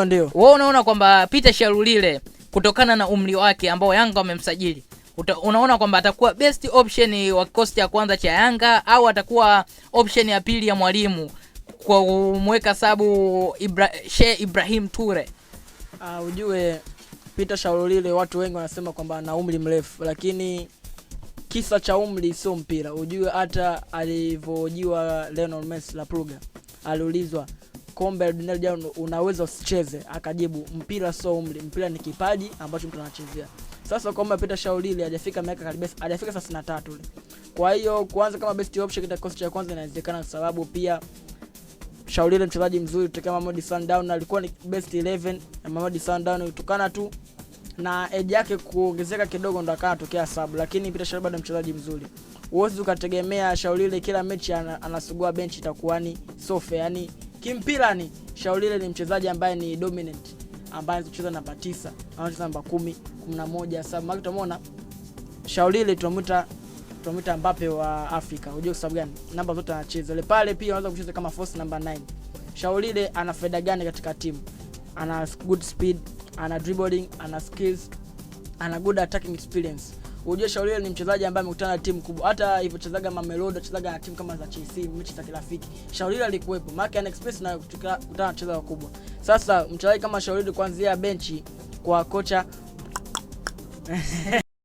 Ndio. Wewe unaona kwamba Peter Shalulile kutokana na umri wake ambao Yanga wamemsajili, unaona kwamba atakuwa best option wa kikosi cha kwanza cha Yanga au atakuwa option ya pili ya mwalimu kwa kumweka sabu Sheikh Ibrahim Toure? Ujue Peter Shalulile watu wengi wanasema kwamba ana umri mrefu, lakini kisa cha umri sio mpira. Ujue hata alivyojiwa Lionel Messi la Pruga, aliulizwa kombe la dunia lijalo unaweza usicheze, akajibu mpira sio umri, mpira ni kipaji ambacho mtu anachezea. Sasa kama Peter Shalulile hajafika miaka karibia, hajafika 33. Kwa hiyo kuanza kama best option katika kikosi cha kwanza inawezekana, kwa sababu pia Shalulile mchezaji mzuri kutoka Mamelodi Sundowns, alikuwa ni best 11 na Mamelodi Sundowns, kutokana tu na age yake kuongezeka kidogo ndo akatokea sub, lakini Peter Shalulile bado mchezaji mzuri. Uwezi ukategemea Shalulile kila mechi anasugua bench, itakuwa ni sofa. Yani kimpira ni Shalulile ni mchezaji ambaye ni dominant, ambaye anacheza namba 9, anacheza namba 10, 11 sub. Maki tumeona Shalulile tunamuita Mbappe wa Afrika. Unajua sababu gani? Namba zote anacheza. Ile pale pia anaweza kucheza kama force number 9. Shalulile ana faida gani katika timu? Ana good speed, ana dribbling, ana skills, ana good attacking experience. Unajua Shalulile ni mchezaji ambaye amekutana na timu kubwa. Hata ilivyochezaga Mamelodi, achezaga na timu kama za Chelsea, mechi za kirafiki, Shalulile alikuwepo. Maana ana experience na kukutana na wachezaji wakubwa. Sasa mchezaji kama Shalulile kuanzia benchi kwa kocha